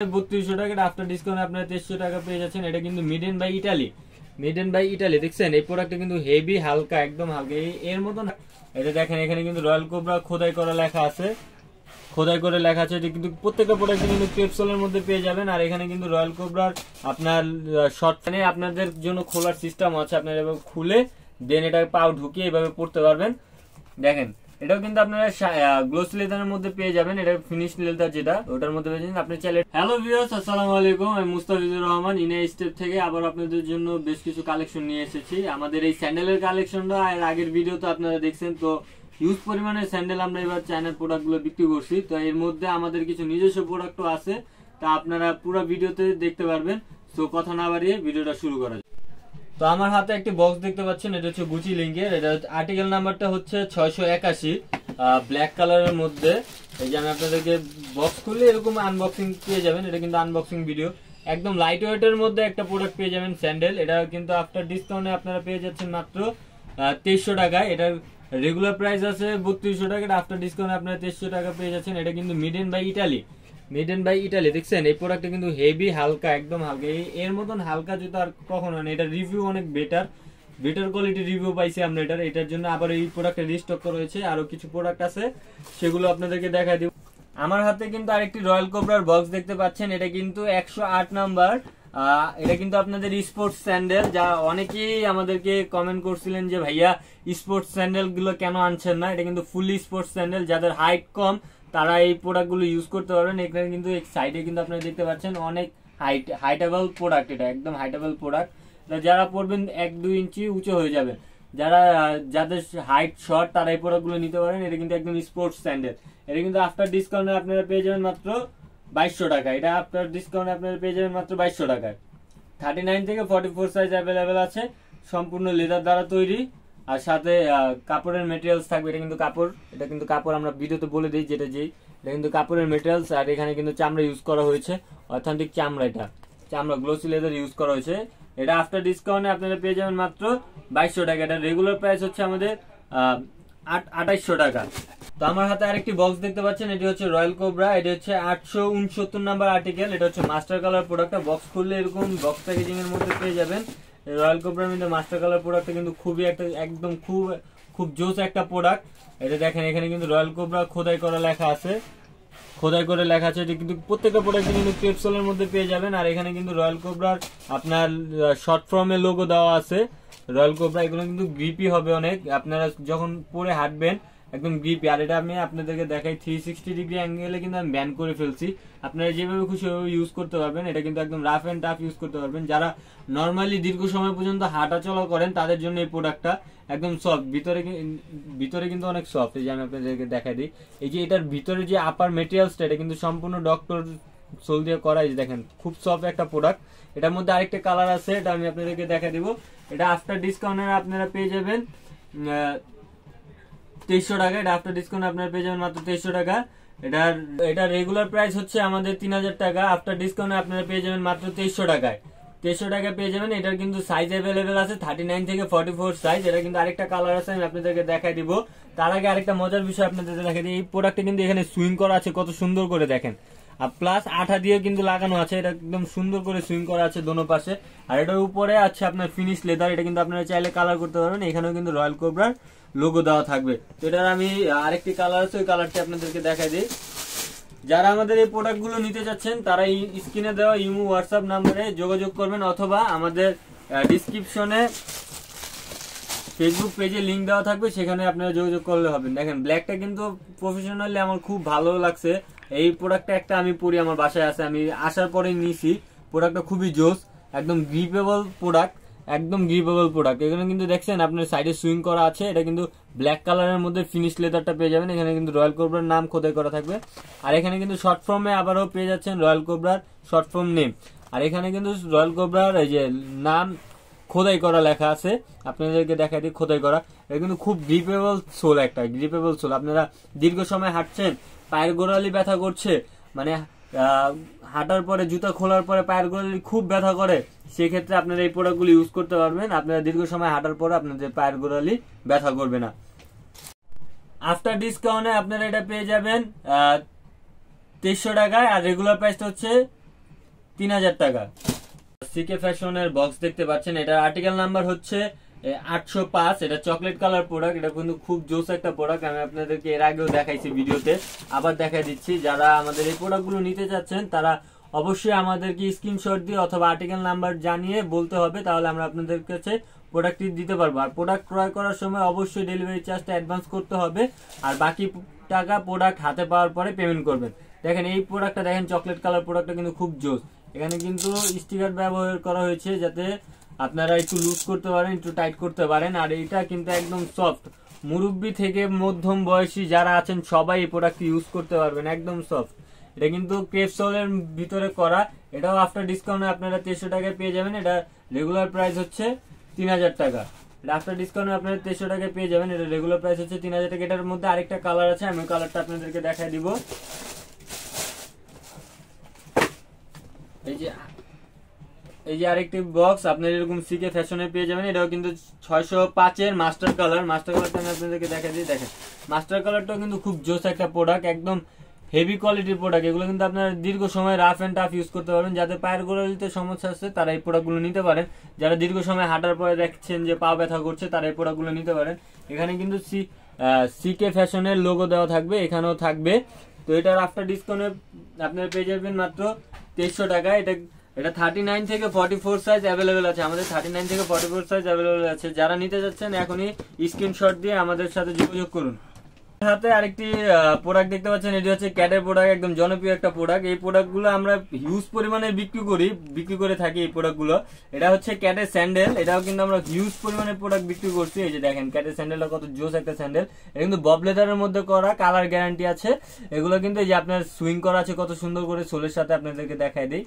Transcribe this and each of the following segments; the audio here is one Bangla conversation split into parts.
3200 টাকা, আফটার ডিসকাউন্ট আপনারা 2300 টাকা পেয়ে যাচ্ছেন। এটা কিন্তু made in by Italy, made in by Italy. দেখছেন এই প্রোডাক্টটা কিন্তু হেভি হালকা, একদম হালকা এর মতন। এটা দেখেন এখানে কিন্তু রয়্যাল কোবরা খোদাই করা লেখা আছে, খোদাই করে লেখা আছে। এটা কিন্তু প্রত্যেকটা প্রোডাক্ট কিন্তু ক্রেপসোলের মধ্যে পেয়ে যাবেন। আর এখানে কিন্তু রয়্যাল কোবরার আপনার শর্ট ফ্যানে আপনাদের জন্য খোলার সিস্টেম আছে, আপনারা এভাবে খুলে দেন এটা পাও ঢুকিয়ে এভাবে পড়তে পারবেন। দেখেন এটাও কিন্তু আপনারা গ্লোসি লেদারের মধ্যে পেয়ে যাবেন, এটা ফিনিশ লেদার যেটা ওটার মধ্যে পেয়ে যাবেন। আপনি চাইলে হ্যালো ভিউয়ার্স, আসসালামু আলাইকুম, আমি মুস্তাফিজুর রহমান ইনে স্টেপ থেকে আবার আপনাদের জন্য বেশ কিছু কালেকশন নিয়ে এসেছি। আমাদের এই স্যান্ডেলের কালেকশনটা এর আগের ভিডিও তো আপনারা দেখছেন, তো হিউজ পরিমাণে স্যান্ডেল আমরা এবার চায়নার প্রোডাক্টগুলো বিক্রি করছি। তো এর মধ্যে আমাদের কিছু নিজস্ব প্রোডাক্টও আছে, তা আপনারা পুরো ভিডিওতে দেখতে পারবেন। তো কথা না বাড়িয়ে ভিডিওটা শুরু করা যায়। তো আমার হাতে একটি বক্স দেখতে পাচ্ছেন, এটা হচ্ছে গুচি লিঙ্কের। এটা আর্টিকেল নাম্বারটা হচ্ছে 681, ব্ল্যাক কালারের মধ্যে। এই যে আমি আপনাদেরকে বক্স খুললে এরকম আনবক্সিং পেয়ে যাবেন। এটা কিন্তু আনবক্সিং ভিডিও, একদম লাইট ওয়েটের মধ্যে একটা প্রোডাক্ট পেয়ে যাবেন স্যান্ডেল। এটা কিন্তু আফটার ডিসকাউন্টে আপনারা পেয়ে যাচ্ছেন মাত্র 2300 টাকায়। এটার রেগুলার প্রাইস আছে 3200 টাকা, আফটার ডিসকাউন্ট আপনারা 2300 টাকা পেয়ে যাচ্ছেন। এটা কিন্তু made in by Italy, made in by Italy. দেখছেন এই প্রোডাক্টটা কিন্তু হেভি হালকা, একদম হালকা। এর মতন হালকা জুতো আর কখনো নেই। এটা রিভিউ অনেক বেটার কোয়ালিটি রিভিউ পাইছি আমরা এটার জন্য। আবার এই প্রোডাক্টের রিস্টক করা হয়েছে, আরো কিছু প্রোডাক্ট আছে, সেগুলো আপনাদেরকে দেখাই দিব। আমার হাতে কিন্তু আরেকটি রয়্যাল কোবরার বক্স দেখতে পাচ্ছেন। এটা কিন্তু 108 নাম্বার। এটা কিন্তু আপনাদের স্পোর্টস স্যান্ডেল, যা অনেকেই আমাদেরকে কমেন্ট করছিলেন যে ভাইয়া স্পোর্টস স্যান্ডেল গুলো কেন আনছেন না। এটা কিন্তু ফুলি স্পোর্টস স্যান্ডেল, যাদের হাইট কম তারা এই প্রোডাক্ট গুলো ইউজ করতে পারবেন। এখানে কিন্তু সাইডে কিন্তু আপনারা দেখতে পাচ্ছেন অনেক হাইটেবল প্রোডাক্ট, এটা একদম হাইটেবল প্রোডাক্ট। যারা পড়বেন 1-2 ইঞ্চি উঁচু হয়ে যাবে, যাদের হাইট শর্ট তারা এই প্রোডাক্ট গুলো নিতে পারেন। এটা কিন্তু একদম স্পোর্টস স্যান্ডেল। এটা কিন্তু আফটার ডিসকাউন্টে আপনারা পেয়ে যাবেন মাত্র 2200 টাকা। এটা আফটার ডিসকাউন্টে আপনারা পেয়ে যাবেন মাত্র 2200 টাকায়। 39 থেকে 44 সাইজ অ্যাভেলেবেল আছে, সম্পূর্ণ লেদার দ্বারা তৈরি। আর সাথে কাপড়ের মেটেরিয়ালস থাকবে। এটা কিন্তু কাপড় আমরা ভিডিওতে বলে দিই যেটা এটা কিন্তু কাপড়ের মেটেরিয়ালস। আর এখানে কিন্তু চামড়া ইউজ করা হয়েছে, অথেন্টিক চামড়া। এটা চামড়া গ্লোসি লেদার ইউজ করা হয়েছে। এটা আফটার ডিসকাউন্টে আপনারা পেয়ে যাবেন মাত্র 2200 টাকা। এটা রেগুলার প্রাইস হচ্ছে আমাদের 2800 টাকা। তো আমার হাতে আরেকটি বক্স দেখতে পাচ্ছেন, এটি হচ্ছে রয়্যাল কোবরা। এটা হচ্ছে 869 নাম্বার আর্টিকেল। এটা হচ্ছে মাস্টার কালার প্রোডাক্টটা। বক্স খুললে এরকম বক্স প্যাকেজিং এর মধ্যে পেয়ে যাবেন। রয়্যাল কোবরার মধ্যে মাস্টার কালার প্রোডাক্টটা কিন্তু খুবই একটা একদম খুব জোস একটা প্রোডাক্ট। এটা দেখেন এখানে কিন্তু রয়্যাল কোবরা খোদাই করা লেখা আছে, খোদাই করে লেখা আছে। এটা কিন্তু প্রত্যেকটা প্রোডাক্ট কিন্তু ক্রেপসোলের মধ্যে পেয়ে যাবেন। আর এখানে কিন্তু রয়্যাল কোবরার আপনার শর্ট ফর্মের লোগো দেওয়া আছে। রয়্যাল কোবরা এগুলো কিন্তু গ্রিপি হবে অনেক, আপনারা যখন পরে হাঁটবেন একদম গ্রিপি। আর এটা আমি আপনাদেরকে দেখাই 360 ডিগ্রি অ্যাঙ্গেলে কিন্তু আমি ব্যান করে ফেলছি, আপনারা যেভাবে খুশি ওইভাবে ইউজ করতে পারবেন। এটা কিন্তু একদম রাফ এন্ড টাফ ইউজ করতে পারবেন। যারা নর্মালি দীর্ঘ সময় পর্যন্ত হাঁটা চলা করেন তাদের জন্য এই প্রোডাক্টটা একদম সফট। ভিতরে কিন্তু অনেক সফট। এই যে আমি আপনাদেরকে দেখাই দিই, এই যে এটার ভিতরে যে আপার মেটেরিয়ালসটা এটা কিন্তু সম্পূর্ণ ডক্টর সোল দিয়ে করা। এই যে দেখেন খুব সফট একটা প্রোডাক্ট। এটার মধ্যে আরেকটা কালার আছে, এটা আমি আপনাদেরকে দেখা দিব। এটা আফটার ডিসকাউন্টে আপনারা পেয়ে যাবেন 2300 টাকা। এটা আফটার ডিসকাউন্ট আপনারা পেয়ে যাবেন মাত্র 2300 টাকা। এটা রেগুলার প্রাইস হচ্ছে আমাদের 3000 টাকা। আফটার ডিসকাউন্টে আপনারা পেয়ে যাবেন মাত্র 2300 টাকায়। 2300 টাকা পেয়ে যাবেন। এটার কিন্তু সাইজ অ্যাভেলেবেল আছে 39 থেকে 44 সাইজ। এটা কিন্তু আরেকটা কালার আছে, আমি আপনাদেরকে দেখাই দিব। তার আগে আরেকটা মজার বিষয় আপনাদেরকে দেখাই দিই। এই প্রোডাক্টটা কিন্তু এখানে সুইং করা আছে, কত সুন্দর করে দেখেন। আর প্লাস আঠা দিয়ে কিন্তু লাগানো আছে, এটা একদম সুন্দর করে সুইং করা আছে দোনো পাশে। আর এটার উপরে আছে আপনার ফিনিশ লেদার। এটা কিন্তু আপনারা চাইলে কালার করতে পারবেন। এখানেও কিন্তু রয়্যাল কোবরার লোগো দেওয়া থাকবে। তো এটার আমি আরেকটি কালার আছে, ওই কালারটি আপনাদেরকে দেখাই দিই। যারা আমাদের এই প্রোডাক্ট গুলো নিতে চাচ্ছেন তারা স্ক্রিনে দেওয়া ইমো হোয়াটসঅ্যাপ নাম্বারে যোগাযোগ করবেন, অথবা আমাদের ডিসক্রিপশনে ফেসবুক পেজে লিঙ্ক দেওয়া থাকবে, সেখানে আপনারা যোগাযোগ করলে হবে। দেখেন ব্ল্যাকটা কিন্তু প্রফেশনালি আমার খুব ভালো লাগছে। এই প্রোডাক্টটা একটা আমি পরি, আমার বাসায় আছে, আমি আসার পরে নিয়েছি। প্রোডাক্টটা খুবই জোস, একদম গ্রিপেবল প্রোডাক্ট, একদম গ্রিপেবল প্রোডাক্ট। এখানে কিন্তু দেখছেন আপনার সাইডে সুইং করা আছে। এটা কিন্তু ব্ল্যাক কালারের মধ্যে ফিনিশ লেদারটা পেয়ে যাবেন। এখানে কিন্তু রয়্যাল কোবরার নাম খোদাই করা থাকবে। আর এখানে কিন্তু শর্ট ফর্মে আবারও পেয়ে যাচ্ছেন রয়্যাল কোবরার শর্ট ফর্ম নেম। আর এখানে কিন্তু রয়্যাল কোবরার এই যে নাম খোদাই করা লেখা আছে, আপনাদেরকে দেখাই দিই খোদাই করা। এটা কিন্তু খুব গ্রিপেবল সোল, একটা গ্রিপেবল সোল। আপনারা দীর্ঘ সময় হাঁটছেন, পায়ের গোড়ালি ব্যথা করছে, মানে হাঁটার পরে জুতা খোলার পরে পায়ের গোড়ালি খুব ব্যথা করে, সেক্ষেত্রে আপনারা এই প্রোডাক্টগুলো ইউজ করতে পারবেন। আপনারা দীর্ঘ সময় হাঁটার পরে আপনাদের পায়ের গোড়ালি ব্যথা করবে না। আফটার ডিসকাউন্টে আপনারা এটা পেয়ে যাবেন 2300 টাকায়। আর রেগুলার প্রাইসটা হচ্ছে 3000 টাকা। সিকে ফ্যাশনের বক্স দেখতে পাচ্ছেন, এটা আর্টিকেল নাম্বার হচ্ছে 805। এটা চকলেট কালার প্রোডাক্ট, এটা কিন্তু খুব জোস একটা প্রোডাক্ট। আমি আপনাদেরকে এর আগেও দেখাইছি ভিডিওতে, আবার দেখাই দিচ্ছি। যারা আমাদের এই প্রোডাক্টগুলো নিতে চাচ্ছেন তারা অবশ্যই আমাদেরকে স্ক্রিনশট দিয়ে অথবা আর্টিকেল নাম্বার জানিয়ে বলতে হবে, তাহলে আমরা আপনাদের কাছে প্রোডাক্টটি দিতে পারবো। আর প্রোডাক্ট ক্রয় করার সময় অবশ্যই ডেলিভারি চার্জটা অ্যাডভান্স করতে হবে, আর বাকি টাকা প্রোডাক্ট হাতে পাওয়ার পরে পেমেন্ট করবেন। দেখেন এই প্রোডাক্টটা, দেখেন চকলেট কালার প্রোডাক্টটা কিন্তু খুব জোস। এখানে কিন্তু স্টিকার ব্যবহার করা হয়েছে যাতে আপনারা একটু লুজ করতে পারেন, একটু টাইট করতে পারেন। আর এটা কিন্তু একদম সফট, মুরব্বী থেকে মধ্যম বয়সী যারা আছেন সবাই এই প্রোডাক্ট ইউজ করতে পারবেন, একদম সফট। এটা কিন্তু ক্রেপ সোলের ভিতরে করা, এটাও আফটার ডিসকাউন্টে আপনারা 2300 টাকায় পেয়ে যাবেন। এটা রেগুলার প্রাইস হচ্ছে 3000 টাকা, আফটার ডিসকাউন্টে আপনারা 2300 টাকায় পেয়ে যাবেন। এটা রেগুলার প্রাইস হচ্ছে 3000 টাকা। এটার মধ্যে আরেকটা কালার আছে, আমি কালারটা আপনাদেরকে দেখাই দিব। এই যে আরেকটি বক্স আপনার এরকম সিকে ফ্যাশনে পেয়ে যাবেন। এটাও কিন্তু 605 এর মাস্টার কালার। মাস্টার কালারটা আমি আপনাদেরকে দেখাই দিই। দেখেন মাস্টার কালারটাও কিন্তু খুব জোস একটা প্রোডাক্ট, একদম হেভি কোয়ালিটির প্রোডাক্ট। এগুলো কিন্তু আপনারা দীর্ঘ সময় রাফ এন্ড টাফ ইউজ করতে পারবেন। যাদের পায়ের গোড়ালিতে সমস্যা আছে তারা এই প্রোডাক্টগুলো নিতে পারেন। যারা দীর্ঘ সময় হাঁটার পরে দেখছেন যে পা ব্যথা করছে তারা এই প্রোডাক্টগুলো নিতে পারেন। এখানে কিন্তু সিকে ফ্যাশনের লোগো দেওয়া থাকবে, এখানেও থাকবে। তো এটার আফটার ডিসকাউন্টে আপনারা পেয়ে যাবেন মাত্র 2300 টাকা। এটা 39 থেকে 44 সাইজ অ্যাভেলেবেল আছে, আমাদের 39 থেকে 44 সাইজ অ্যাভেলেবেল আছে। যারা নিতে যাচ্ছেন এখনই স্ক্রিনশট দিয়ে আমাদের সাথে যোগাযোগ করুন। হাতে আরেকটি প্রোডাক্ট দেখতে পাচ্ছেন, এটি হচ্ছে ক্যাটের প্রোডাক্ট, একদম জনপ্রিয় একটা প্রোডাক্ট। এই প্রোডাক্টগুলো আমরা হিউজ পরিমাণে বিক্রি করে থাকি এই প্রোডাক্টগুলো। এটা হচ্ছে ক্যাটের স্যান্ডেল, এটাও কিন্তু আমরা হিউজ পরিমাণে প্রোডাক্ট বিক্রি করছি। এই যে দেখেন ক্যাটের স্যান্ডেলটা কত জোস একটা স্যান্ডেল। এটা কিন্তু বব লেদারের মধ্যে করা, কালার গ্যারান্টি আছে। এগুলো কিন্তু এই যে আপনার সুইং করা আছে কত সুন্দর করে, সোলের সাথে আপনাদেরকে দেখাই দিই।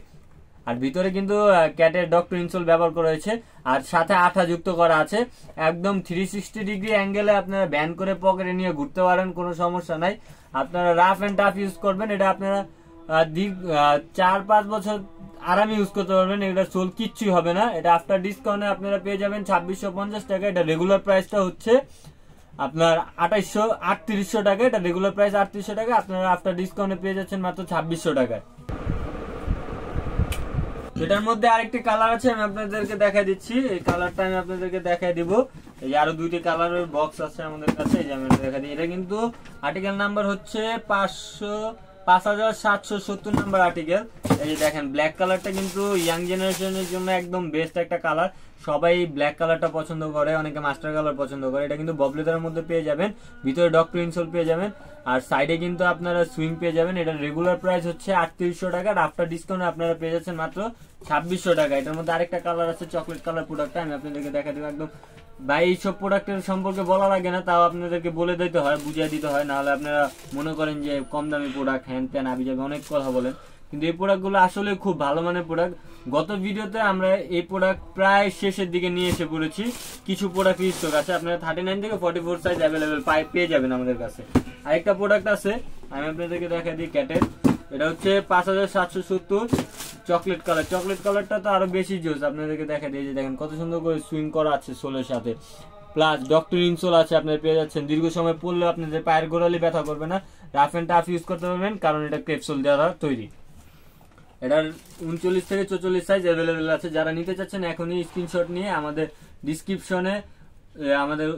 আর ভিতরে কিন্তু ক্যাটের ডক্টর ইনসোল ব্যবহার করা হয়েছে, আর সাথে আঠা যুক্ত করা আছে। একদম 360 ডিগ্রি অ্যাঙ্গেলে আপনারা ব্যান্ড করে পকেটে নিয়ে ঘুরতে পারেন, কোনো সমস্যা নাই। আপনারা রাফ এন্ড টাফ ইউজ করবেন, এটা আপনারা 4-5 বছর আরামে ইউজ করতে পারবেন। এটা সোল কিচ্ছুই হবে না। এটা আফটার ডিসকাউন্টে আপনারা পেয়ে যাবেন 2650 টাকা। এটা রেগুলার প্রাইসটা হচ্ছে আপনার 3800 টাকা। এটা রেগুলার প্রাইস 3800 টাকা, আপনারা আফটার ডিসকাউন্টে পেয়ে যাচ্ছেন মাত্র 2600 টাকায়। এটার মধ্যে আরেকটি কালার আছে, আমি আপনাদেরকে দেখাই দিচ্ছি। এই কালারটা আমি আপনাদেরকে দেখাই দিব। এই যে আরো দুইটি কালারের বক্স আছে আমাদের কাছে, এই যে আমি দেখাই দিই। এটা কিন্তু আর্টিকেল নাম্বার হচ্ছে 5770 নাম্বার আর্টিকেল। এই যে দেখেন ব্ল্যাক কালারটা কিন্তু ইয়াং জেনারেশনের জন্য একদম বেস্ট একটা কালার। সবাই ব্ল্যাক কালারটা পছন্দ করে, অনেকে মাস্টার কালার পছন্দ করে। এটা কিন্তু বব লেদারের মধ্যে পেয়ে যাবেন, ভিতরে ডক্টর ইনসোল পেয়ে যাবেন, আর সাইডে কিন্তু আপনারা সুইং পেয়ে যাবেন। এটা রেগুলার প্রাইস হচ্ছে 3800 টাকা, আর আফটার ডিসকাউন্টে আপনারা পেয়ে যাচ্ছেন মাত্র 2600 টাকা। এটার মধ্যে আরেকটা কালার আছে চকলেট কালার প্রোডাক্টটা, আমি আপনাদেরকে দেখা দেবো। একদম ভাই এইসব প্রোডাক্টের সম্পর্কে বলা লাগে না, তাও আপনাদেরকে বলে দিতে হয়, বুঝিয়ে দিতে হয়, নাহলে আপনারা মনে করেন যে কম দামি প্রোডাক্ট, হ্যান ত্যান আবি যাবে, অনেক কথা বলেন। কিন্তু এই প্রোডাক্টগুলো আসলে খুব ভালো মানের প্রোডাক্ট। গত ভিডিওতে আমরা এই প্রোডাক্ট প্রায় শেষের দিকে নিয়ে এসে পড়েছি, কিছু প্রোডাক্ট স্টক আছে। আপনারা 39 থেকে 44 সাইজ অ্যাভেলেবেল পেয়ে যাবেন আমাদের কাছে। আরেকটা প্রোডাক্ট আছে, আমি আপনাদেরকে দেখা দিই ক্যাটের। এটা হচ্ছে 5770 চকলেট কালার। চকলেট কালারটা তো আরো বেশি জোস, আপনাদেরকে দেখা দিই। যে দেখেন কত সুন্দর করে সুইং করা আছে সোলের সাথে, প্লাস ডক্টর ইনসোল আছে, আপনারা পেয়ে যাচ্ছেন। দীর্ঘ সময় পরলে আপনাদের পায়ের গোড়ালি ব্যথা করবে না, রাফ এন্ড টাফ ইউজ করতে পারবেন, কারণ এটা ক্রেপসোল দ্বারা তৈরি। এটার 39 থেকে 44 সাইজ অ্যাভেলেবেল আছে। যারা নিতে চাচ্ছেন এখনই স্ক্রিনশট নিয়ে আমাদের ডিসক্রিপশনে আমাদের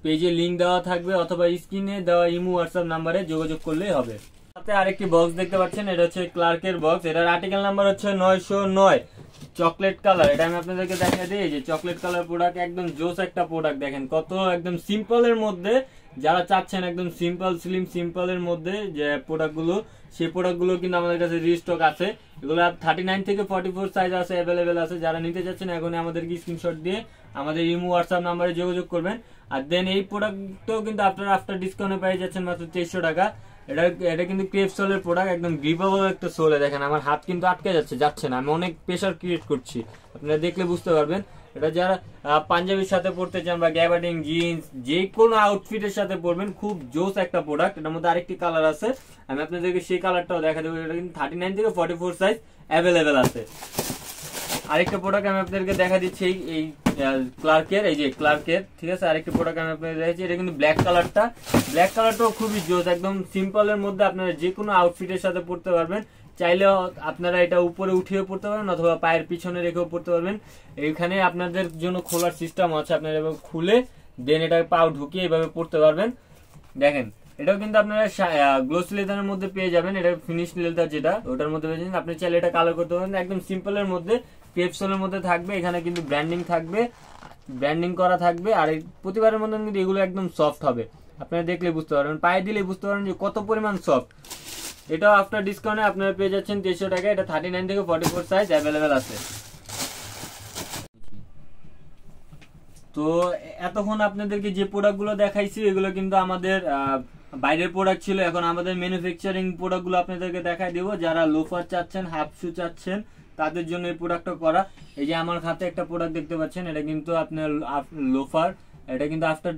পেজে লিংক দেওয়া থাকবে, অথবা স্ক্রিনে দেওয়া ইমো হোয়াটসঅ্যাপ নাম্বারে যোগাযোগ করলেই হবে। সাথে আরেকটি বক্স দেখতে পাচ্ছেন, এটা হচ্ছে ক্লার্কের বক্স। এটার আর্টিকেল নাম্বার হচ্ছে 909 চকলেট কালার। এটা আমি আপনাদেরকে দেখা দিই। যে চকলেট কালার প্রোডাক্ট, একদম জোস একটা প্রোডাক্ট। দেখেন কত একদম সিম্পলের মধ্যে, যারা চাচ্ছেন একদম সিম্পল স্লিম সিম্পলের মধ্যে যে প্রোডাক্টগুলো, সেই প্রোডাক্টগুলো কিন্তু আমাদের কাছে রিস্টক আছে। এগুলো 39 থেকে 44 সাইজ আছে, অ্যাভেলেবেল আছে। যারা নিতে চাচ্ছেন এখনই আমাদেরকে স্ক্রিনশট দিয়ে আমাদের ইমো হোয়াটসঅ্যাপ নাম্বারে যোগাযোগ করবেন। আর দেন এই প্রোডাক্টও কিন্তু আপনারা আফটার ডিসকাউন্টে পেয়ে যাচ্ছেন মাত্র 2300 টাকা। এটা কিন্তু ক্রেপ সোলের প্রোডাক্ট, একদম গ্রিপেবল একটা সোলে। দেখেন আমার হাত কিন্তু আটকে যাচ্ছে না, আমি অনেক প্রেসার ক্রিয়েট করছি, আপনারা দেখলে বুঝতে পারবেন। এটা যারা পাঞ্জাবির সাথে পড়তে চান বা গ্যাবার্ডিং জিন্স, যে কোনো আউটফিটের সাথে পরবেন, খুব জোস একটা প্রোডাক্ট। এটার মধ্যে আরেকটি কালার আছে, আমি আপনাদেরকে সেই কালারটাও দেখা দেবো। এটা কিন্তু 39 থেকে 44 সাইজ অ্যাভেলেবেল আছে। আরেকটা প্রোডাক্ট আমি আপনাদেরকে দেখা দিচ্ছি, এই ক্লার্কের, এই যে ক্লার্কের, ঠিক আছে। আরেকটা প্রোডাক্ট আমি আপনাদের দেখাচ্ছি, এটা কিন্তু ব্ল্যাক কালারটা। ব্ল্যাক কালারটাও খুবই জোস, একদম সিম্পলের মধ্যে আপনারা যে কোনো আউটফিটের সাথে পরতে পারবেন। চাইলে আপনারা এটা উপরে উঠিয়ে পড়তে পারবেন অথবা পায়ের পিছনে রেখেও পড়তে পারবেন। এখানে আপনাদের জন্য খোলার সিস্টেম আছে, আপনারা এভাবে খুলে দেন এটা পাও ঢুকিয়ে এভাবে পড়তে পারবেন। দেখেন এটাও কিন্তু আপনারা গ্লোসি লেদারের মধ্যে পেয়ে যাবেন, এটা ফিনিশ লেদার যেটা ওটার মধ্যে পেয়ে যাবেন। আপনি চাইলে এটা কালার করতে পারবেন, একদম সিম্পলের মধ্যে ক্রেপ সোলের মধ্যে থাকবে। এখানে কিন্তু ব্র্যান্ডিং থাকবে, ব্র্যান্ডিং করা থাকবে। আর এই প্রতিবারের মধ্যে কিন্তু এগুলো একদম সফট হবে, আপনারা দেখলে বুঝতে পারবেন, পায়ে দিলে বুঝতে পারবেন যে কত পরিমাণ সফট। এটাও আফটার ডিসকাউন্টে আপনারা পেয়ে যাচ্ছেন 2300 টাকা। এটা 39 থেকে 44 সাইজ অ্যাভেলেবেল আছে। তো এতক্ষণ আপনাদেরকে যে প্রোডাক্টগুলো দেখাইছি এগুলো কিন্তু আমাদের বাইরের প্রোডাক্ট ছিল। এখন আমাদের ম্যানুফ্যাকচারিং প্রোডাক্টগুলো আপনাদেরকে দেখাই দেবো। যারা লোফার চাচ্ছেন, হাফ শু চাচ্ছেন, তাদের জন্য এই প্রোডাক্টটা করা। এই যে আমার হাতে একটা প্রোডাক্ট দেখতে পাচ্ছেন, এটা কিন্তু আপনার লোফার। এটা কিন্তু আফটার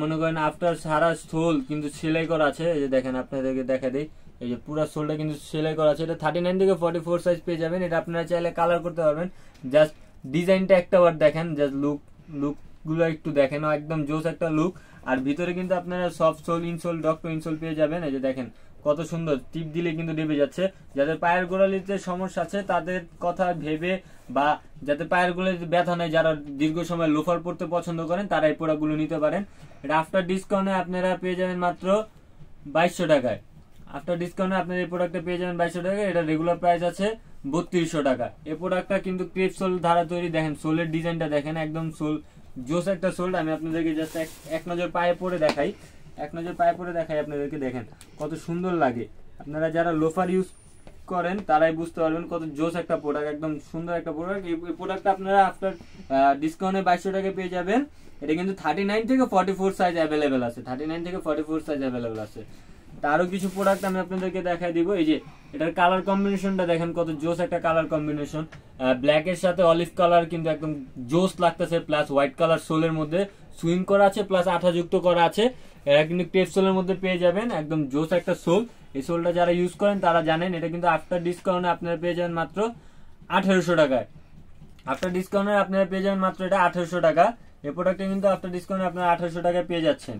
মনে করেন আফটার সারা সোল কিন্তু সেলাই করা আছে। এই যে দেখেন আপনাদেরকে দেখা দেই, এই যে পুরো সোলটা কিন্তু সেলাই করা আছে। এটা 39 থেকে 44 সাইজ পেয়ে যাবেন। এটা আপনারা চাইলে কালার করতে পারবেন। জাস্ট ডিজাইনটা একটা বার দেখেন, জাস্ট লুক গুলো একটু দেখেন, একদম জোস একটা লুক। আর ভিতরে কিন্তু আপনারা soft sole, insole, doctor insole পেয়ে যাবেন। এই যে দেখেন কত সুন্দর, টিপ দিলে কিন্তু ডেবে যাচ্ছে। যাদের পায়ের গোড়ালিতে সমস্যা আছে তাদের কথা ভেবে, বা যাতে পায়ের গোড়ালিতে ব্যথা নেই, যারা দীর্ঘ সময় লোফার পড়তে পছন্দ করেন তারা এই প্রোডাক্টগুলো নিতে পারেন। এটা আফটার ডিসকাউন্টে আপনারা পেয়ে যাবেন মাত্র 2200 টাকায়। আফটার ডিসকাউন্টে আপনারা এই প্রোডাক্টটা পেয়ে যাবেন 2200 টাকায়। এটা রেগুলার প্রাইস আছে 3200 টাকা। এই প্রোডাক্টটা কিন্তু ক্রেপ সোল ধারা তৈরি। দেখেন সোলের ডিজাইনটা দেখেন, একদম সোল জোস একটা সোল। আমি আপনাদেরকে জাস্ট এক নজর পায়ে পরে দেখাই, আপনাদেরকে দেখেন কত সুন্দর লাগে। আপনারা যারা লোফার ইউজ করেন তারাই বুঝতে পারবেন কত জোস একটা প্রোডাক্ট, একদম সুন্দর একটা প্রোডাক্ট। এই প্রোডাক্টটা আপনারা আফটার ডিসকাউন্টে 2200 টাকায় পেয়ে যাবেন। এটা কিন্তু 39 থেকে 44 সাইজ অ্যাভেলেবেল আছে, 39 থেকে 44 সাইজ অ্যাভেলেবেল আছে। আরো কিছু প্রোডাক্ট আমি আপনাদেরকে দেখাই দিব। এই যে এটার কালার কম্বিনেশনটা দেখেন, কত জোস একটা কালার কম্বিনেশন। ব্ল্যাক এর সাথে অলিভ কালার কিন্তু একদম জোস লাগতেছে, প্লাস হোয়াইট কালার সোলের মধ্যে সুইং করা আছে, প্লাস আঠা যুক্ত করা আছে। এরা কিন্তু ক্রেপ সোলের মধ্যে পেয়ে যাবেন, একদম জোস একটা সোল। এই সোলটা যারা ইউজ করেন তারা জানেন। এটা কিন্তু আফটার ডিসকাউন্টে আপনারা পেয়ে যাবেন মাত্র 1800 টাকায়। আফটার ডিসকাউন্টে আপনারা পেয়ে যাবেন মাত্র এটা 1800 টাকা। এই প্রোডাক্টটা কিন্তু আফটার ডিসকাউন্টে আপনারা 1800 টাকায় পেয়ে যাচ্ছেন।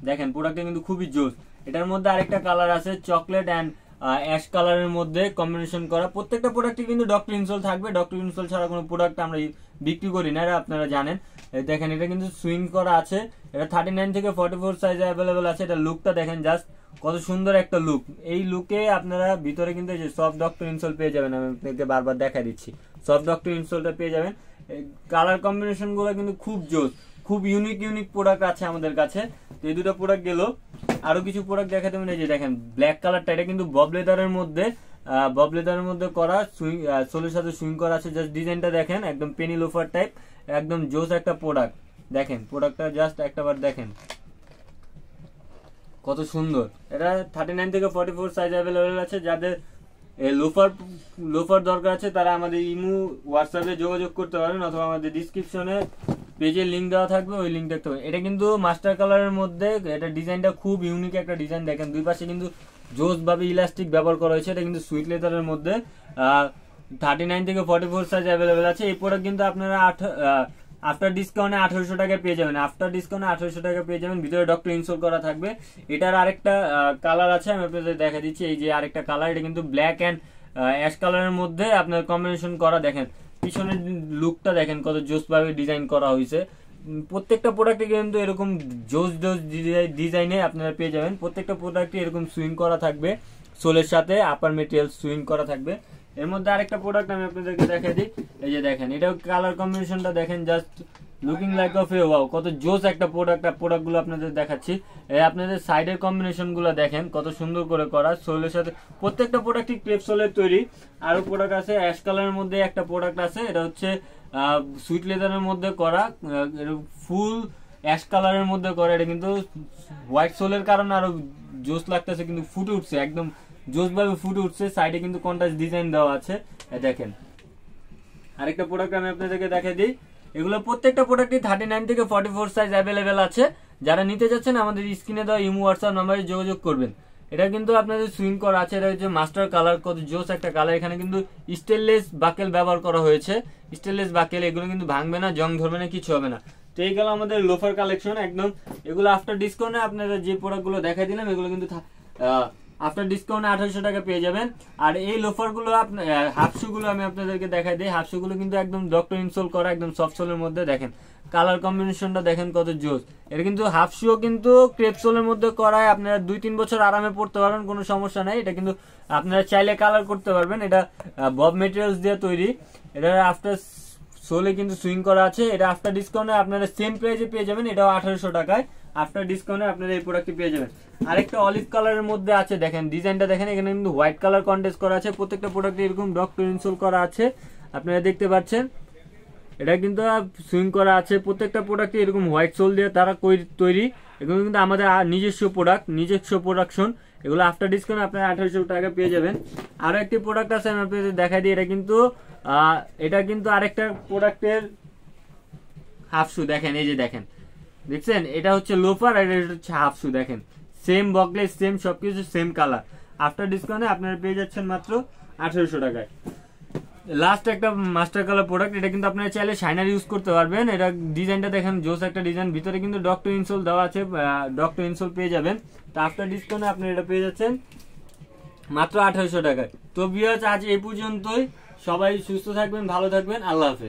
দেখেন প্রোডাক্টটা কিন্তু খুবই জোস। এটার মধ্যে আরেকটা কালার আছে চকলেট অ্যান্ড অ্যাশ কালারের মধ্যে কম্বিনেশন করা। প্রত্যেকটা প্রোডাক্টে কিন্তু ডক্টর ইনসোল থাকবে। ডক্টর ইনসোল ছাড়া কোনো প্রোডাক্ট আমরা বিক্রি করি না, আপনারা জানেন। দেখেন এটা কিন্তু সুইং করা আছে। এটা 39 থেকে 44 সাইজে অ্যাভেলেবেল আছে। এটা লুকটা দেখেন, জাস্ট কত সুন্দর একটা লুক। এই লুকে আপনারা ভিতরে কিন্তু সফট ডক্টর ইনসোল পেয়ে যাবেন। আমি আপনাকে বারবার দেখা দিচ্ছি, সফট ডক্টর ইনসোলটা পেয়ে যাবেন। কালার কম্বিনেশন গুলো কিন্তু খুব জোস, খুব ইউনিক প্রোডাক্ট আছে আমাদের কাছে। তো এই দুটো প্রোডাক্ট গেল, আরো কিছু প্রোডাক্ট দেখাতে হবে। এই যে দেখেন ব্ল্যাক কালারটা, এটা কিন্তু বব লেদারের মধ্যে করা, সুইং সোলের সাথে সুইং করা আছে। জাস্ট ডিজাইনটা দেখেন, একদম পেনি লোফার টাইপ, একদম জোস একটা প্রোডাক্ট। দেখেন প্রোডাক্টটা জাস্ট একটাবার দেখেন কত সুন্দর। এটা 39 থেকে 44 সাইজ অ্যাভেলেবেল আছে। যাদের লোফার দরকার আছে তারা আমাদের ইমো, হোয়াটসঅ্যাপে যোগাযোগ করতে পারেন, অথবা আমাদের ডিসক্রিপশনে পেজের লিঙ্ক দেওয়া থাকবে, ওই লিঙ্ক দেখতে হবে। এটা কিন্তু মাস্টার কালারের মধ্যে, এটা ডিজাইনটা খুব ইউনিক একটা ডিজাইন। দেখেন দুই পাশে কিন্তু জোস ভাবে ইলাস্টিক ব্যবহার করা হয়েছে। এটা কিন্তু সুইট লেদারের মধ্যে 39 থেকে 44 সাইজ অ্যাভেলেবেল আছে। এই প্রোডাক্ট কিন্তু আপনারা আফটার ডিসকাউন্টে 1800 টাকায় পেয়ে যাবেন। আফটার ডিসকাউন্টে 1800 টাকা পেয়ে যাবেন। ভিতরে ডক্টর ইনসোল করা থাকবে। এটার আরেকটা কালার আছে, আমি আপনাদের দেখা দিচ্ছি। এই যে আরেকটা কালার, এটা কিন্তু ব্ল্যাক অ্যান্ড অ্যাশ কালারের মধ্যে আপনার কম্বিনেশন করা। দেখেন পিছনের লুকটা দেখেন কত জোস ভাবে ডিজাইন করা হয়েছে। প্রত্যেকটা প্রোডাক্টে কিন্তু এরকম জোস ডিজাইনে আপনারা পেয়ে যাবেন। প্রত্যেকটা প্রোডাক্টে এরকম সুইং করা থাকবে, সোলের সাথে আপার মেটেরিয়াল সুইং করা থাকবে। এর মধ্যে আরেকটা প্রোডাক্ট আমি আপনাদেরকে দেখাই দিই। এই যে দেখেন এটাও কালার কম্বিনেশনটা দেখেন, just looking like of A wow, কত জোস একটা প্রোডাক্ট গুলো আপনাদের দেখাচ্ছি। আপনাদের সাইডের কম্বিনেশন গুলো দেখেন কত সুন্দর করে করা, সোলের সাথে। প্রত্যেকটা প্রোডাক্টই ক্রেপ সোলের তৈরি। আরো প্রোডাক্ট আছে অ্যাশ কালারের মধ্যে একটা প্রোডাক্ট আছে, এটা হচ্ছে সুইট লেদারের মধ্যে করা, ফুল অ্যাশ কালারের মধ্যে করা। এটা কিন্তু হোয়াইট সোলের কারণে আরো জোস লাগতেছে, কিন্তু ফুটে উঠছে, একদম জোস ভাবে ফুটে উঠছে। সাইডে কিন্তু কন্ট্রাস্ট ডিজাইন দেওয়া আছে। দেখেন আরেকটা প্রোডাক্ট আমি আপনাদেরকে দেখাই দিই। এগুলো প্রত্যেকটা প্রোডাক্টই 39 থেকে 44 সাইজ অ্যাভেলেবেল আছে। যারা নিতে যাচ্ছেন আমাদের স্ক্রিনে দেওয়া ইমো, হোয়াটসঅ্যাপ নাম্বারে যোগাযোগ করবেন। এটা কিন্তু আপনাদের সুইং করা আছে। এটা হচ্ছে মাস্টার কালার, কত জোস একটা কালার। এখানে কিন্তু স্টেনলেস বাকেল ব্যবহার করা হয়েছে। স্টেনলেস বাকেল, এগুলো কিন্তু ভাঙবে না, জং ধরবে না, কিছু হবে না। তো এই গেল আমাদের লোফার কালেকশন একদম। এগুলো আফটার ডিসকাউন্টে আপনারা যে প্রোডাক্টগুলো দেখাই দিলাম এগুলো কিন্তু আফটার ডিসকাউন্টে 2800 টাকা পেয়ে যাবেন। আর এই লোফার গুলো আপনার হাফ শু গুলো আমি আপনাদেরকে দেখাই দিই। হাফ শু গুলো কিন্তু একদম ডক্টর ইনসোল করা, একদম সফট সোলের মধ্যে। দেখেন কালার কম্বিনেশনটা দেখেন কত জোস। এটা কিন্তু হাফ শু কিন্তু ক্রেপ সোলের মধ্যে করায়, আপনারা 2-3 বছর আরামে পড়তে পারবেন, কোনো সমস্যা নাই। এটা কিন্তু আপনারা চাইলে কালার করতে পারবেন। এটা বব মেটেরিয়ালস দিয়ে তৈরি। এটা আফটার সোলে কিন্তু সুইং করা আছে। এটা আফটার ডিসকাউন্টে আপনারা সেম প্রাইসে পেয়ে যাবেন, এটাও 2800 টাকায়। আফটার ডিসকাউন্টে আপনারা এই প্রোডাক্টটি পেয়ে যাবেন। আরেকটা অলিভ কালারের মধ্যে আছে, দেখেন ডিজাইনটা দেখেন, এখানে কিন্তু হোয়াইট কালার কন্টেস্ট করা আছে। প্রত্যেকটা প্রোডাক্টে এরকম ডক্টর ইনসোল করা আছে, আপনারা দেখতে পাচ্ছেন। এটা কিন্তু সুইং করা আছে। প্রত্যেকটা প্রোডাক্টে এরকম হোয়াইট সোল দিয়ে তারা তৈরি। এগুলো কিন্তু আমাদের নিজস্ব প্রোডাক্ট, নিজস্ব প্রোডাকশন। এগুলো আফটার ডিসকাউন্ট আপনারা 2800 টাকা পেয়ে যাবেন। আরো একটি প্রোডাক্ট আছে, আমি আপনাদের দেখাই দিই। এটা কিন্তু আরেকটা প্রোডাক্টের হাফ শু। দেখেন এই যে দেখেন, দেখছেন, এটা হচ্ছে লোফার আর এটা হচ্ছে হাফ শু। দেখেন সেম বকলেস, সেম সবকিছু, সেম কালার। আফটার ডিসকাউন্টে আপনারা পেয়ে যাচ্ছেন মাত্র 2800 টাকায়। লাস্ট একটা মাস্টার কালার প্রোডাক্ট। এটা কিন্তু আপনারা চাইলে শাইনার ইউজ করতে পারবেন। এটা ডিজাইনটা দেখেন জোস একটা ডিজাইন। ভিতরে কিন্তু ডক্টর ইনসোল দেওয়া আছে, ডক্টর ইনসোল পেয়ে যাবেন। তো আফটার ডিসকাউন্টে আপনারা এটা পেয়ে যাচ্ছেন মাত্র 2800 টাকায়। তো ভিউয়ার্স, আজ এই পর্যন্তই। সবাই সুস্থ থাকবেন, ভালো থাকবেন, আল্লাহ হাফেজ।